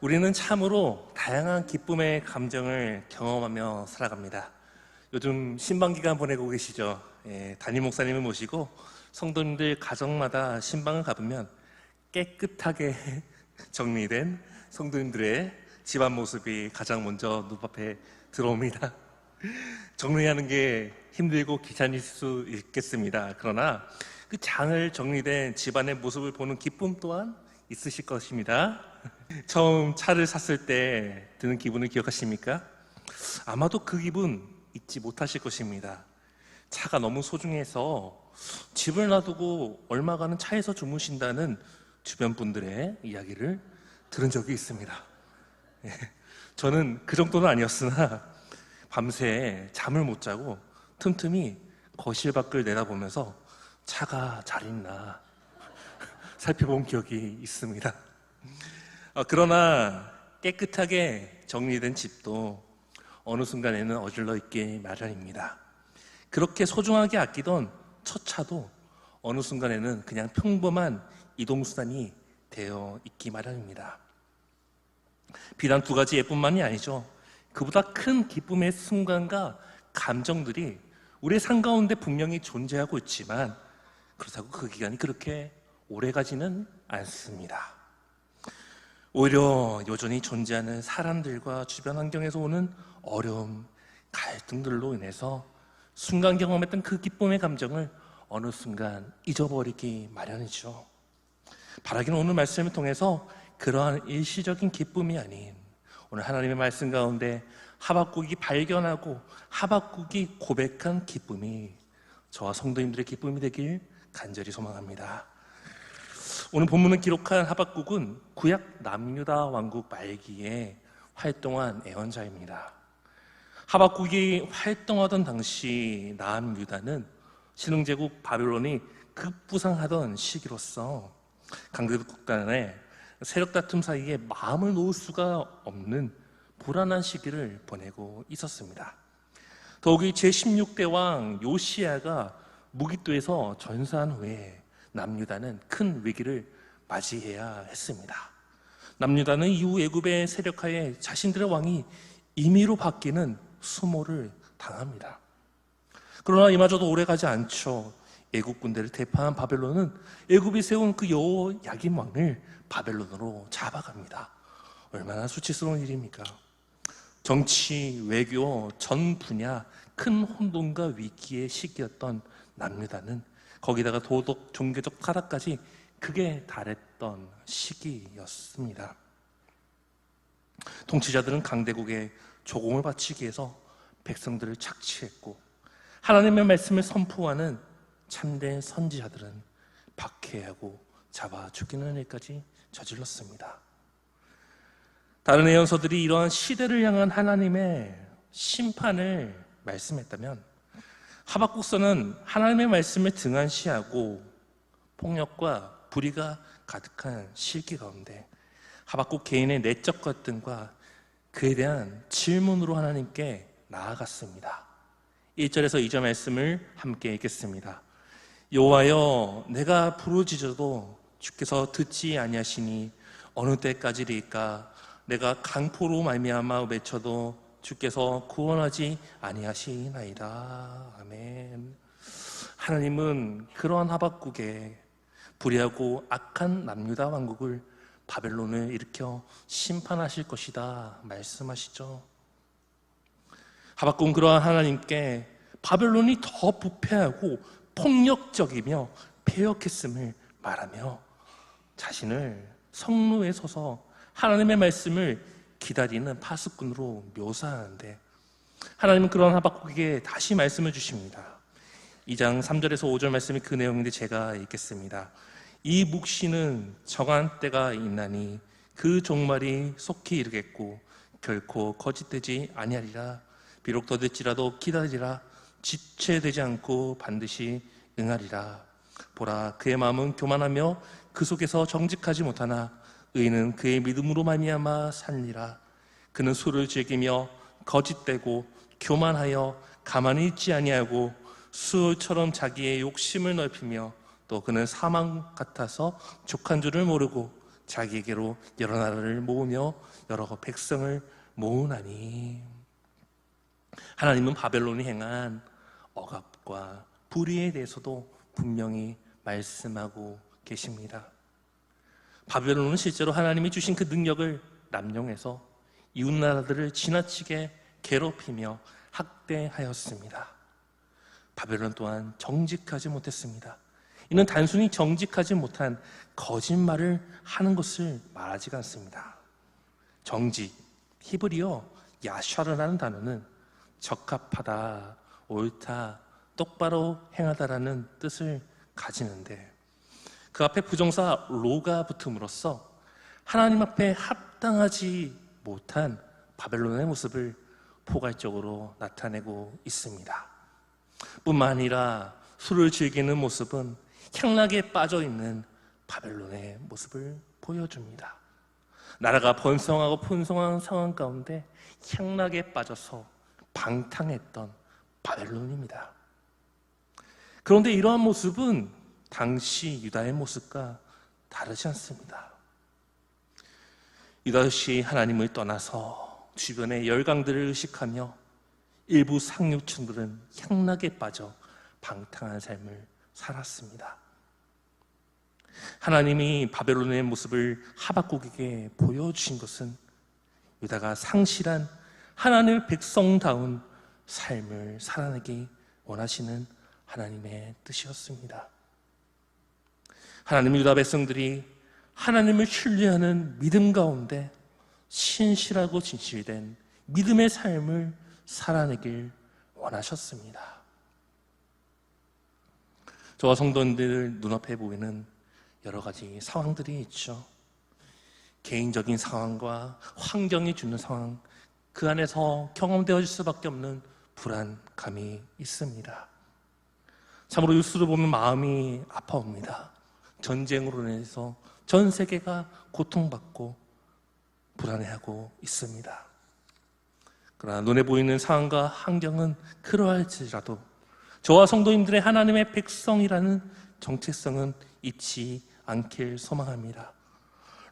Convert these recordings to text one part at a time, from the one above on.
우리는 참으로 다양한 기쁨의 감정을 경험하며 살아갑니다. 요즘 신방기간 보내고 계시죠? 담임 목사님을 모시고 성도님들 가정마다 신방을 가보면 깨끗하게 정리된 성도님들의 집안 모습이 가장 먼저 눈앞에 들어옵니다. 정리하는 게 힘들고 귀찮을 수 있겠습니다. 그러나 그 잘 정리된 집안의 모습을 보는 기쁨 또한 있으실 것입니다. 처음 차를 샀을 때 드는 기분을 기억하십니까? 아마도 그 기분 잊지 못하실 것입니다. 차가 너무 소중해서 집을 놔두고 얼마간은 차에서 주무신다는 주변 분들의 이야기를 들은 적이 있습니다. 저는 그 정도는 아니었으나 밤새 잠을 못 자고 틈틈이 거실 밖을 내다보면서 차가 잘 있나 살펴본 기억이 있습니다. 그러나 깨끗하게 정리된 집도 어느 순간에는 어질러 있기 마련입니다. 그렇게 소중하게 아끼던 첫 차도 어느 순간에는 그냥 평범한 이동수단이 되어 있기 마련입니다. 비단 두 가지 예뿐만이 아니죠. 그보다 큰 기쁨의 순간과 감정들이 우리의 삶 가운데 분명히 존재하고 있지만 그렇다고 그 기간이 그렇게 오래가지는 않습니다. 오히려 여전히 존재하는 사람들과 주변 환경에서 오는 어려움, 갈등들로 인해서 순간 경험했던 그 기쁨의 감정을 어느 순간 잊어버리기 마련이죠. 바라기는 오늘 말씀을 통해서 그러한 일시적인 기쁨이 아닌 오늘 하나님의 말씀 가운데 하박국이 발견하고 하박국이 고백한 기쁨이 저와 성도님들의 기쁨이 되길 간절히 소망합니다. 오늘 본문을 기록한 하박국은 구약 남유다 왕국 말기에 활동한 예언자입니다. 하박국이 활동하던 당시 남유다는 신흥제국 바벨론이 급부상하던 시기로서 강대국 간의 세력 다툼 사이에 마음을 놓을 수가 없는 불안한 시기를 보내고 있었습니다. 더욱이 제16대 왕 요시야가 무기또에서 전사한 후에 남유다는 큰 위기를 맞이해야 했습니다. 남유다는 이후 애굽의 세력하에 자신들의 왕이 임의로 바뀌는 수모를 당합니다. 그러나 이마저도 오래가지 않죠. 애굽 군대를 대파한 바벨론은 애굽이 세운 그 여호야김 왕을 바벨론으로 잡아갑니다. 얼마나 수치스러운 일입니까? 정치, 외교, 전 분야 큰 혼돈과 위기의 시기였던 남유다는 거기다가 도덕, 종교적 타락까지 극에 달했던 시기였습니다. 통치자들은 강대국에 조공을 바치기 위해서 백성들을 착취했고 하나님의 말씀을 선포하는 참된 선지자들은 박해하고 잡아 죽이는 일까지 저질렀습니다. 다른 예언서들이 이러한 시대를 향한 하나님의 심판을 말씀했다면 하박국서는 하나님의 말씀을 등한시하고 폭력과 불의가 가득한 시기 가운데 하박국 개인의 내적 갈등과 그에 대한 질문으로 하나님께 나아갔습니다. 1절에서 2절 말씀을 함께 읽겠습니다. 여호와여, 내가 부르짖어도 주께서 듣지 아니하시니 어느 때까지리까? 내가 강포로 말미암아 외쳐도 주께서 구원하지 아니하시나이다. 아멘. 하나님은 그러한 하박국에 불의하고 악한 남유다 왕국을 바벨론을 일으켜 심판하실 것이다 말씀하시죠. 하박국은 그러한 하나님께 바벨론이 더 부패하고 폭력적이며 패역했음을 말하며 자신을 성루에 서서 하나님의 말씀을 기다리는 파수꾼으로 묘사하는데 하나님은 그런 하박국에게 다시 말씀을 주십니다. 2장 3절에서 5절 말씀이 그 내용인데 제가 읽겠습니다. 이 묵시는 정한 때가 있나니 그 종말이 속히 이르겠고 결코 거짓되지 아니하리라. 비록 더딜지라도 기다리라. 지체되지 않고 반드시 응하리라. 보라, 그의 마음은 교만하며 그 속에서 정직하지 못하나 의인은 그의 믿음으로 말미암아 살리라. 그는 술을 즐기며 거짓되고 교만하여 가만히 있지 아니하고 수울처럼 자기의 욕심을 넓히며 또 그는 사망 같아서 족한 줄을 모르고 자기에게로 여러 나라를 모으며 여러 백성을 모으나니. 하나님은 바벨론이 행한 억압과 불의에 대해서도 분명히 말씀하고 계십니다. 바벨론은 실제로 하나님이 주신 그 능력을 남용해서 이웃나라들을 지나치게 괴롭히며 학대하였습니다. 바벨론 또한 정직하지 못했습니다. 이는 단순히 정직하지 못한 거짓말을 하는 것을 말하지 않습니다. 정직, 히브리어 야샤르라는 단어는 적합하다, 옳다, 똑바로 행하다라는 뜻을 가지는데, 그 앞에 부정사 로가 붙음으로써 하나님 앞에 합당하지 못한 바벨론의 모습을 포괄적으로 나타내고 있습니다. 뿐만 아니라 술을 즐기는 모습은 향락에 빠져있는 바벨론의 모습을 보여줍니다. 나라가 번성하고 풍성한 상황 가운데 향락에 빠져서 방탕했던 바벨론입니다. 그런데 이러한 모습은 당시 유다의 모습과 다르지 않습니다. 유다 역시 하나님을 떠나서 주변의 열강들을 의식하며 일부 상류층들은 향락에 빠져 방탕한 삶을 살았습니다. 하나님이 바벨론의 모습을 하박국에게 보여주신 것은 유다가 상실한 하나님의 백성다운 삶을 살아내기 원하시는 하나님의 뜻이었습니다. 하나님은 유다 백성들이 하나님을 신뢰하는 믿음 가운데 신실하고 진실된 믿음의 삶을 살아내길 원하셨습니다. 저와 성도님들 눈앞에 보이는 여러 가지 상황들이 있죠. 개인적인 상황과 환경이 주는 상황, 그 안에서 경험되어질 수밖에 없는 불안감이 있습니다. 참으로 뉴스를 보면 마음이 아파옵니다. 전쟁으로 인해서 전 세계가 고통받고 불안해하고 있습니다. 그러나 눈에 보이는 상황과 환경은 그러할지라도 저와 성도님들의 하나님의 백성이라는 정체성은 잊지 않길 소망합니다.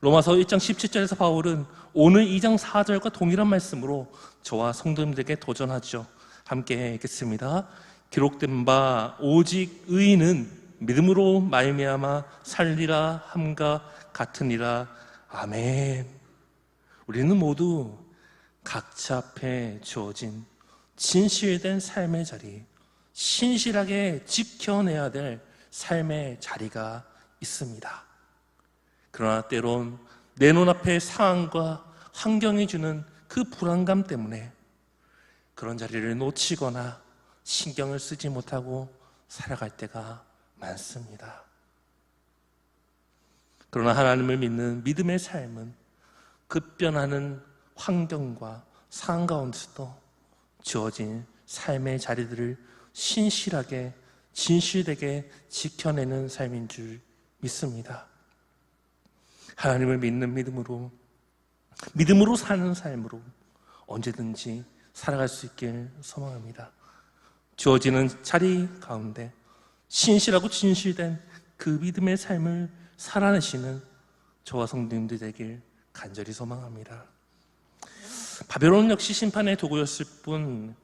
로마서 1장 17절에서 바울은 오늘 2장 4절과 동일한 말씀으로 저와 성도님들에게 도전하죠. 함께 읽겠습니다. 기록된 바 오직 의인은 믿음으로 말미암아 살리라 함과 같으니라. 아멘. 우리는 모두 각자 앞에 주어진 진실된 삶의 자리, 신실하게 지켜내야 될 삶의 자리가 있습니다. 그러나 때론 내 눈앞의 상황과 환경이 주는 그 불안감 때문에 그런 자리를 놓치거나 신경을 쓰지 못하고 살아갈 때가 많습니다. 그러나 하나님을 믿는 믿음의 삶은 급변하는 환경과 상황 가운데서도 주어진 삶의 자리들을 신실하게 진실되게 지켜내는 삶인 줄 믿습니다. 하나님을 믿는 믿음으로 사는 삶으로 언제든지 살아갈 수 있길 소망합니다. 주어지는 자리 가운데 신실하고 진실된 그 믿음의 삶을 살아내시는 저와 성도님들 되길 간절히 소망합니다. 바벨론 역시 심판의 도구였을 뿐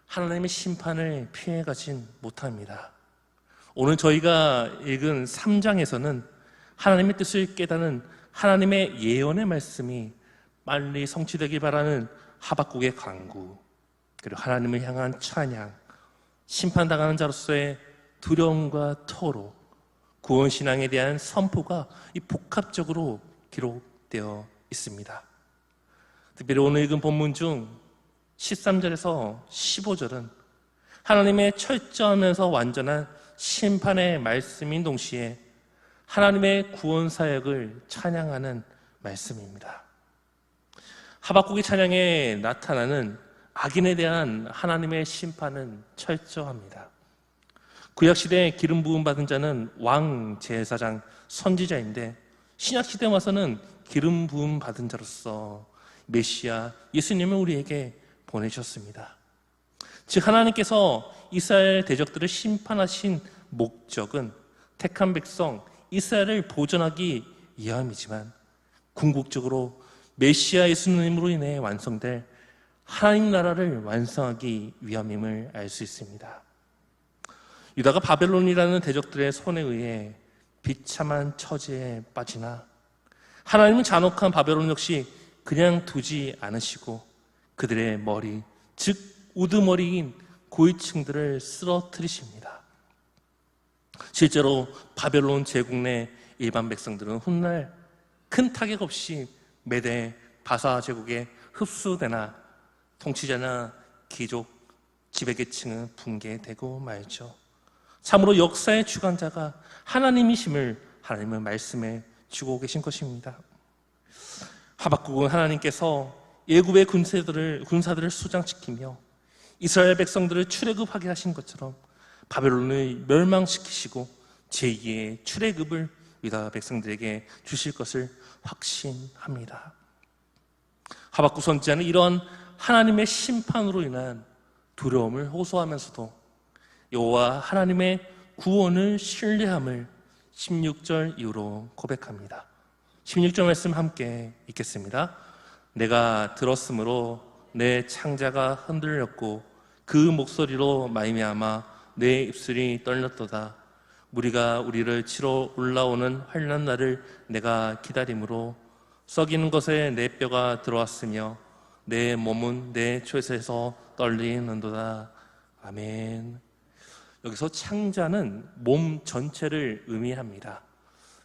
하나님의 심판을 피해가진 못합니다. 오늘 저희가 읽은 3장에서는 하나님의 뜻을 깨닫는 하나님의 예언의 말씀이 빨리 성취되길 바라는 하박국의 간구, 그리고 하나님을 향한 찬양, 심판당하는 자로서의 두려움과 토로, 구원신앙에 대한 선포가 이 복합적으로 기록되어 있습니다. 특별히 오늘 읽은 본문 중 13절에서 15절은 하나님의 철저하면서 완전한 심판의 말씀인 동시에 하나님의 구원 사역을 찬양하는 말씀입니다. 하박국의 찬양에 나타나는 악인에 대한 하나님의 심판은 철저합니다. 구약시대에 기름 부음 받은 자는 왕, 제사장, 선지자인데 신약시대에 와서는 기름 부음 받은 자로서 메시아 예수님을 우리에게 보내셨습니다. 즉 하나님께서 이스라엘 대적들을 심판하신 목적은 택한 백성 이스라엘을 보존하기 위함이지만 궁극적으로 메시아 예수님으로 인해 완성될 하나님 나라를 완성하기 위함임을 알 수 있습니다. 유다가 바벨론이라는 대적들의 손에 의해 비참한 처지에 빠지나 하나님은 잔혹한 바벨론 역시 그냥 두지 않으시고 그들의 머리, 즉 우두머리인 고위층들을 쓰러뜨리십니다. 실제로 바벨론 제국 내 일반 백성들은 훗날 큰 타격 없이 메대 바사 제국에 흡수되나 통치자나 귀족 지배계층은 붕괴되고 말죠. 참으로 역사의 주관자가 하나님이심을 하나님은 말씀해 주고 계신 것입니다. 하박국은 하나님께서 예굽의 군사들을 수장시키며 이스라엘 백성들을 출애굽하게 하신 것처럼 바벨론을 멸망시키시고 제2의 출애굽을 유다 백성들에게 주실 것을 확신합니다. 하박국 선지자는 이러한 하나님의 심판으로 인한 두려움을 호소하면서도 여호와 하나님의 구원을 신뢰함을 16절 이후로 고백합니다. 16절 말씀 함께 읽겠습니다. 내가 들었으므로 내 창자가 흔들렸고 그 목소리로 말미암아 내 입술이 떨렸도다. 무리가 우리를 치러 올라오는 환난 날을 내가 기다림으로 썩이는 것에 내 뼈가 들어왔으며 내 몸은 내 혓에서 떨리는도다. 아멘. 여기서 창자는 몸 전체를 의미합니다.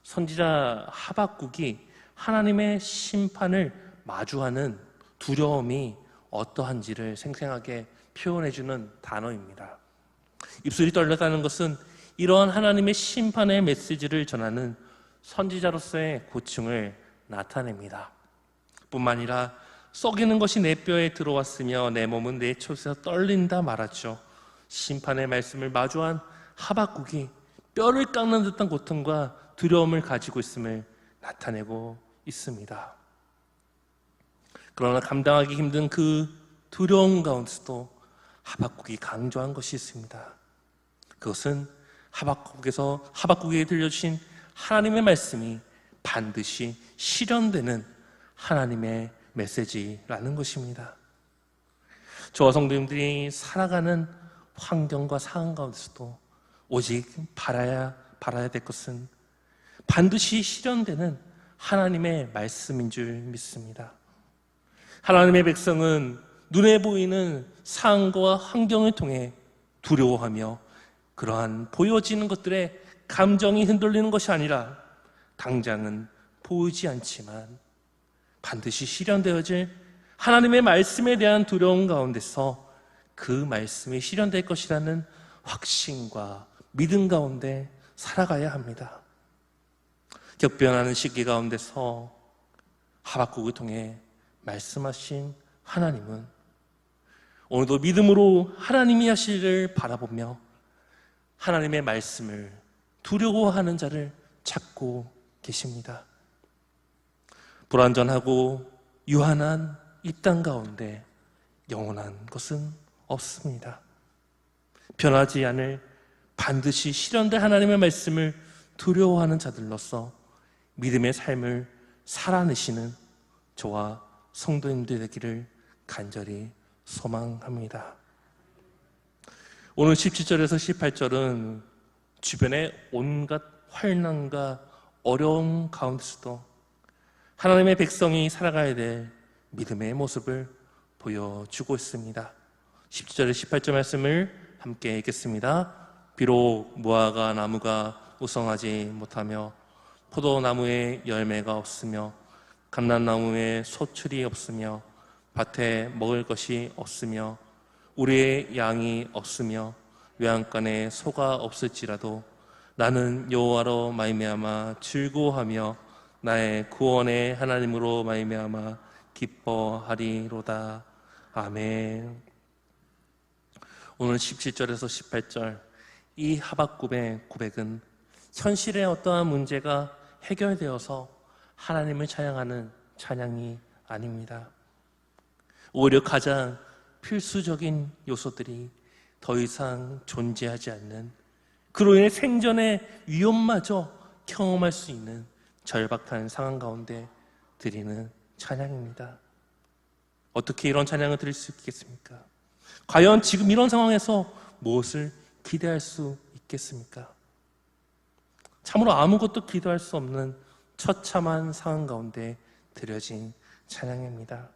선지자 하박국이 하나님의 심판을 마주하는 두려움이 어떠한지를 생생하게 표현해주는 단어입니다. 입술이 떨렸다는 것은 이러한 하나님의 심판의 메시지를 전하는 선지자로서의 고충을 나타냅니다. 뿐만 아니라 썩이는 것이 내 뼈에 들어왔으며 내 몸은 내 혓에서 떨린다 말하죠. 심판의 말씀을 마주한 하박국이 뼈를 깎는 듯한 고통과 두려움을 가지고 있음을 나타내고 있습니다. 그러나 감당하기 힘든 그 두려움 가운데서도 하박국이 강조한 것이 있습니다. 그것은 하박국에게 들려주신 하나님의 말씀이 반드시 실현되는 하나님의 메시지라는 것입니다. 저와 성도님들이 살아가는 환경과 상황 가운데서도 오직 바라야 될 것은 반드시 실현되는 하나님의 말씀인 줄 믿습니다. 하나님의 백성은 눈에 보이는 상황과 환경을 통해 두려워하며 그러한 보여지는 것들에 감정이 흔들리는 것이 아니라 당장은 보이지 않지만 반드시 실현되어질 하나님의 말씀에 대한 두려움 가운데서 그 말씀이 실현될 것이라는 확신과 믿음 가운데 살아가야 합니다. 격변하는 시기 가운데서 하박국을 통해 말씀하신 하나님은 오늘도 믿음으로 하나님이 하시기를 바라보며 하나님의 말씀을 두려워하는 자를 찾고 계십니다. 불완전하고 유한한 이 땅 가운데 영원한 것은 없습니다. 변하지 않을 반드시 실현될 하나님의 말씀을 두려워하는 자들로서 믿음의 삶을 살아내시는 저와 성도님들 되기를 간절히 소망합니다. 오늘 17절에서 18절은 주변의 온갖 환난과 어려움 가운데서도 하나님의 백성이 살아가야 될 믿음의 모습을 보여주고 있습니다. 17절에 18절 말씀을 함께 읽겠습니다. 비록 무화과 나무가 우성하지 못하며 포도나무에 열매가 없으며 감람나무에 소출이 없으며 밭에 먹을 것이 없으며 우리의 양이 없으며 외양간에 소가 없을지라도 나는 여호와로 말미암아 즐거워하며 나의 구원의 하나님으로 말미암아 기뻐하리로다. 아멘. 오늘 17절에서 18절 이 하박국의 고백은 현실의 어떠한 문제가 해결되어서 하나님을 찬양하는 찬양이 아닙니다. 오히려 가장 필수적인 요소들이 더 이상 존재하지 않는, 그로 인해 생존의 위험마저 경험할 수 있는 절박한 상황 가운데 드리는 찬양입니다. 어떻게 이런 찬양을 드릴 수 있겠습니까? 과연 지금 이런 상황에서 무엇을 기대할 수 있겠습니까? 참으로 아무것도 기도할 수 없는 처참한 상황 가운데 드려진 찬양입니다.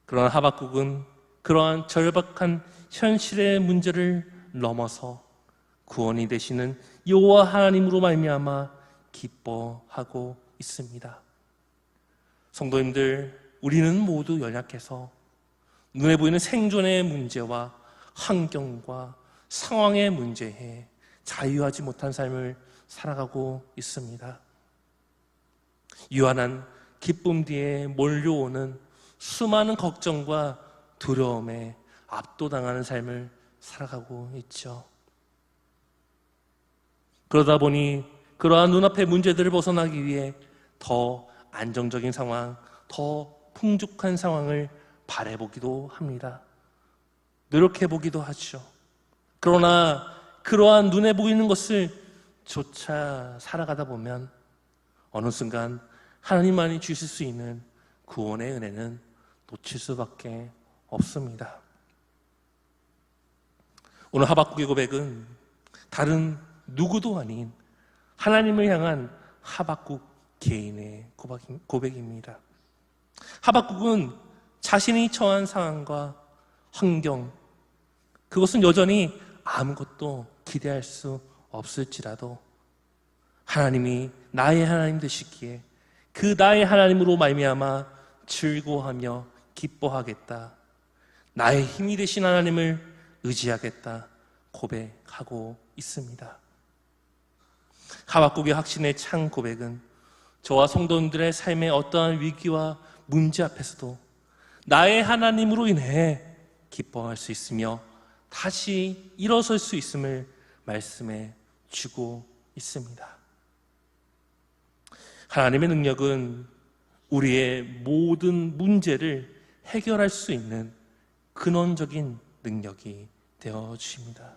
그러나 하박국은 그러한 절박한 현실의 문제를 넘어서 구원이 되시는 여호와 하나님으로 말미암아 기뻐하고 있습니다. 성도님들, 우리는 모두 연약해서 눈에 보이는 생존의 문제와 환경과 상황의 문제에 자유하지 못한 삶을 살아가고 있습니다. 유한한 기쁨 뒤에 몰려오는 수많은 걱정과 두려움에 압도당하는 삶을 살아가고 있죠. 그러다 보니 그러한 눈앞의 문제들을 벗어나기 위해 더 안정적인 상황, 더 풍족한 상황을 바라보기도 합니다. 노력해보기도 하죠. 그러나 그러한 눈에 보이는 것을 조차 살아가다 보면 어느 순간 하나님만이 주실 수 있는 구원의 은혜는 놓칠 수밖에 없습니다. 오늘 하박국의 고백은 다른 누구도 아닌 하나님을 향한 하박국 개인의 고백입니다. 하박국은 자신이 처한 상황과 환경, 그것은 여전히 아무것도 기대할 수 없을지라도 하나님이 나의 하나님 되시기에 그 나의 하나님으로 말미암아 즐거워하며 기뻐하겠다, 나의 힘이 되신 하나님을 의지하겠다 고백하고 있습니다. 하박국의 확신의 찬 고백은 저와 성도님들의 삶의 어떠한 위기와 문제 앞에서도 나의 하나님으로 인해 기뻐할 수 있으며 다시 일어설 수 있음을 말씀해 주고 있습니다. 하나님의 능력은 우리의 모든 문제를 해결할 수 있는 근원적인 능력이 되어 주십니다.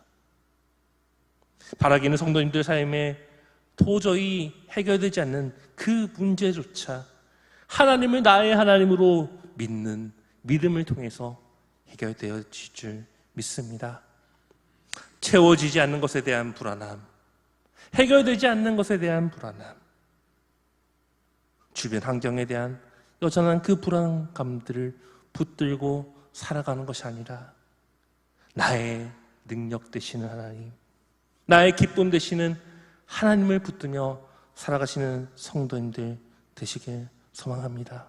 바라기는 성도님들 삶에 도저히 해결되지 않는 그 문제조차 하나님을 나의 하나님으로 믿는 믿음을 통해서 해결되어질 줄 믿습니다. 채워지지 않는 것에 대한 불안함, 해결되지 않는 것에 대한 불안함, 주변 환경에 대한 여전한 그 불안감들을 붙들고 살아가는 것이 아니라 나의 능력 되시는 하나님, 나의 기쁨 되시는 하나님을 붙들며 살아가시는 성도님들 되시길 소망합니다.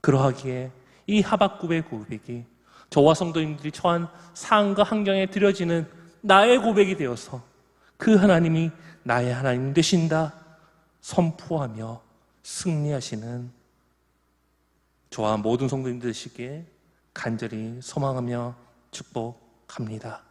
그러하기에 이 하박국의 고백이 저와 성도님들이 처한 상황과 환경에 드려지는 나의 고백이 되어서 그 하나님이 나의 하나님 되신다 선포하며 승리하시는 저와 모든 성도님들 되시기에 간절히 소망하며 축복합니다.